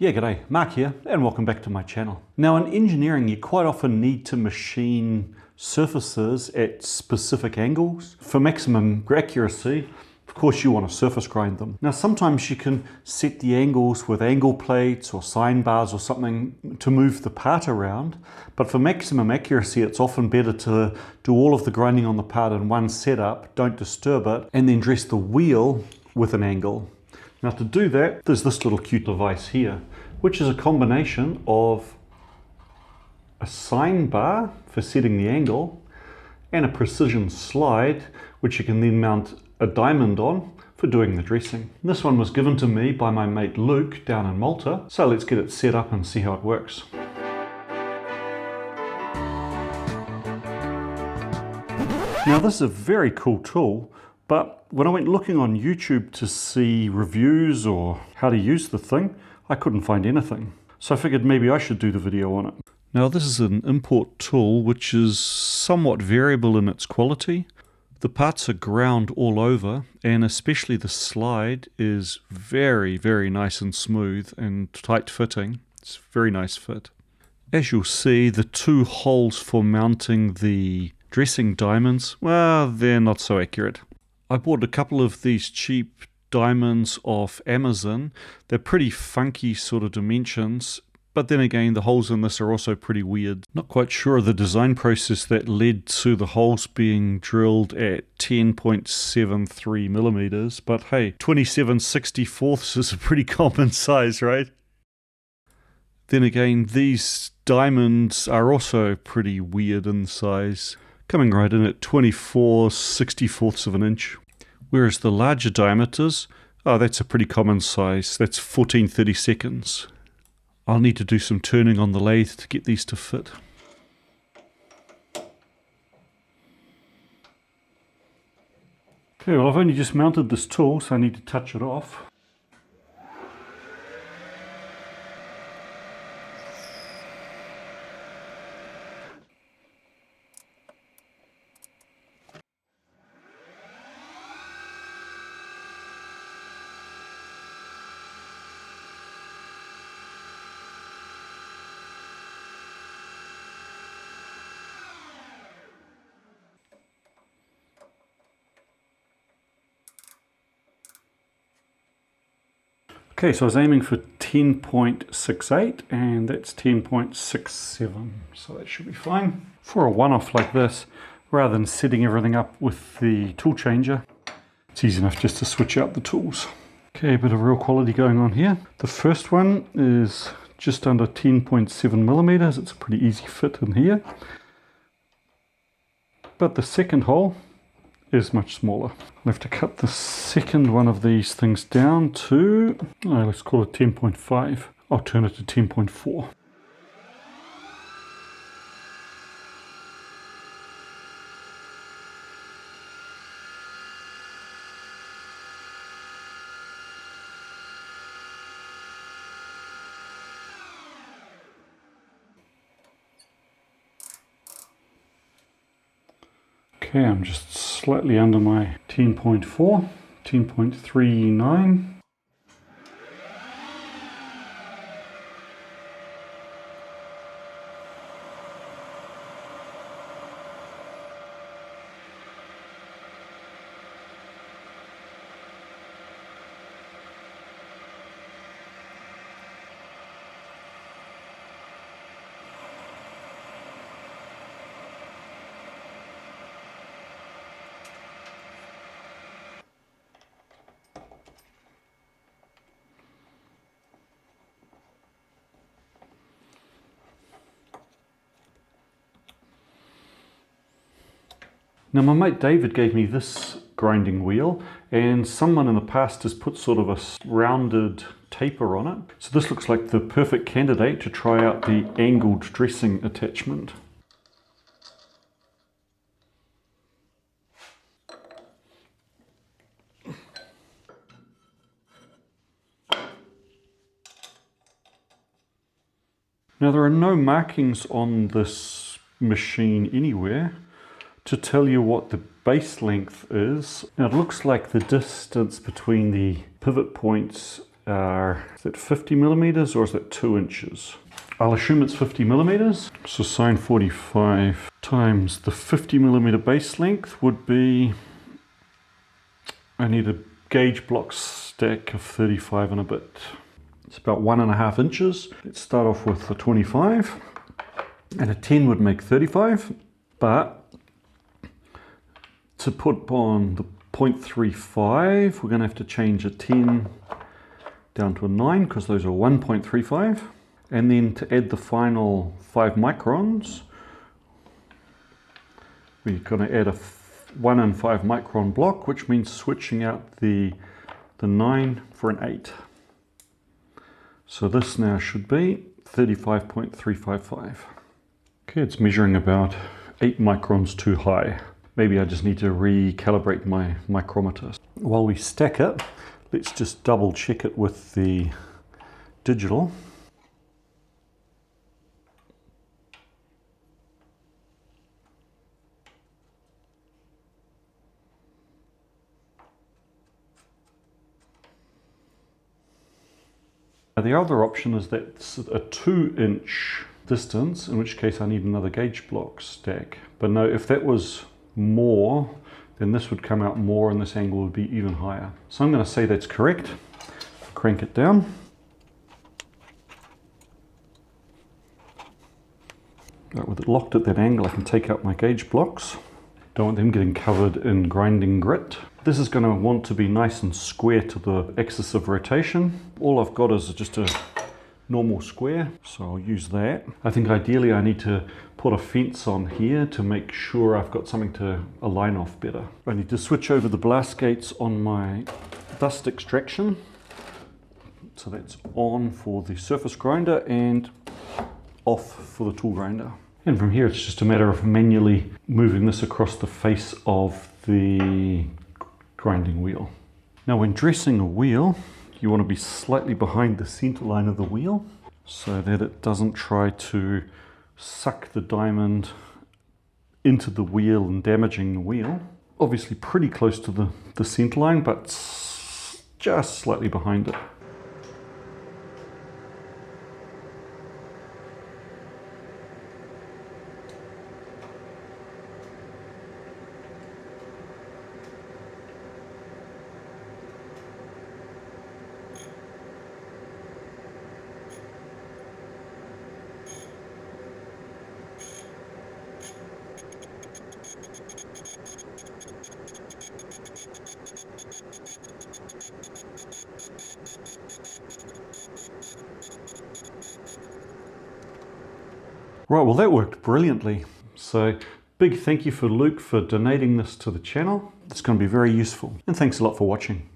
Yeah, g'day, Mark here, and welcome back to my channel. Now in engineering, you quite often need to machine surfaces at specific angles. For maximum accuracy, of course you want to surface grind them. Now sometimes you can set the angles with angle plates or sine bars or something to move the part around, but for maximum accuracy it's often better to do all of the grinding on the part in one setup, don't disturb it, and then dress the wheel with an angle. Now to do that, there's this little cute device here, which is a combination of a sine bar for setting the angle and a precision slide, which you can then mount a diamond on for doing the dressing. This one was given to me by my mate Luke down in Malta, so let's get it set up and see how it works. Now this is a very cool tool, but when I went looking on YouTube to see reviews or how to use the thing, I couldn't find anything. So I figured maybe I should do the video on it. Now this is an import tool which is somewhat variable in its quality. The parts are ground all over, and especially the slide is very, very nice and smooth and tight fitting. It's a very nice fit. As you'll see, the two holes for mounting the dressing diamonds, well, they're not so accurate. I bought a couple of these cheap diamonds off Amazon. They're pretty funky sort of dimensions, but then again the holes in this are also pretty weird. Not quite sure of the design process that led to the holes being drilled at 10.73 millimeters, but hey, 27/64 is a pretty common size, right? Then again, these diamonds are also pretty weird in size, coming right in at 24/64 of an inch. Whereas the larger diameters, oh, that's a pretty common size. That's 14/32. I'll need to do some turning on the lathe to get these to fit. Okay, well I've only just mounted this tool, so I need to touch it off. Okay, so I was aiming for 10.68 and that's 10.67, so that should be fine. For a one-off like this, rather than setting everything up with the tool changer, it's easy enough just to switch out the tools. Okay, a bit of real quality going on here. The first one is just under 10.7 millimeters. It's a pretty easy fit in here. But the second hole is much smaller. I'll have to cut the second one of these things down to, let's call it 10.5. I'll turn it to 10.4. Okay, I'm just slightly under my 10.4, 10.39. Now my mate David gave me this grinding wheel, and someone in the past has put sort of a rounded taper on it. So this looks like the perfect candidate to try out the angled dressing attachment. Now there are no markings on this machine anywhere to tell you what the base length is. Now it looks like the distance between the pivot points are, is that 50 millimeters or is that 2 inches? I'll assume it's 50 millimeters. So sine 45 times the 50 millimeter base length would be, I need a gauge block stack of 35 and a bit. It's about 1.5 inches. Let's start off with a 25, and a 10 would make 35, but to put on the 0.35, we're going to have to change a 10 down to a 9 because those are 1.35. And then to add the final 5 microns, we're going to add a 1 and 5 micron block, which means switching out the 9 for an 8. So this now should be 35.355. Okay, it's measuring about 8 microns too high. Maybe I just need to recalibrate my micrometer. While we stack it, let's just double check it with the digital. The other option is that it's a 2-inch distance, in which case I need another gauge block stack. But no, if that was more, then this would come out more and this angle would be even higher. So I'm going to say that's correct. Crank it down. Right, with it locked at that angle, I can take out my gauge blocks. Don't want them getting covered in grinding grit. This is going to want to be nice and square to the axis of rotation. All I've got is just a normal square, so I'll use that. I think ideally I need to put a fence on here to make sure I've got something to align off better. I need to switch over the blast gates on my dust extraction. So that's on for the surface grinder and off for the tool grinder. And from here it's just a matter of manually moving this across the face of the grinding wheel. Now when dressing a wheel, you want to be slightly behind the center line of the wheel so that it doesn't try to suck the diamond into the wheel and damaging the wheel. Obviously pretty close to the center line, but just slightly behind it. Right, well that worked brilliantly. So big thank you for Luke for donating this to the channel. It's going to be very useful. And thanks a lot for watching.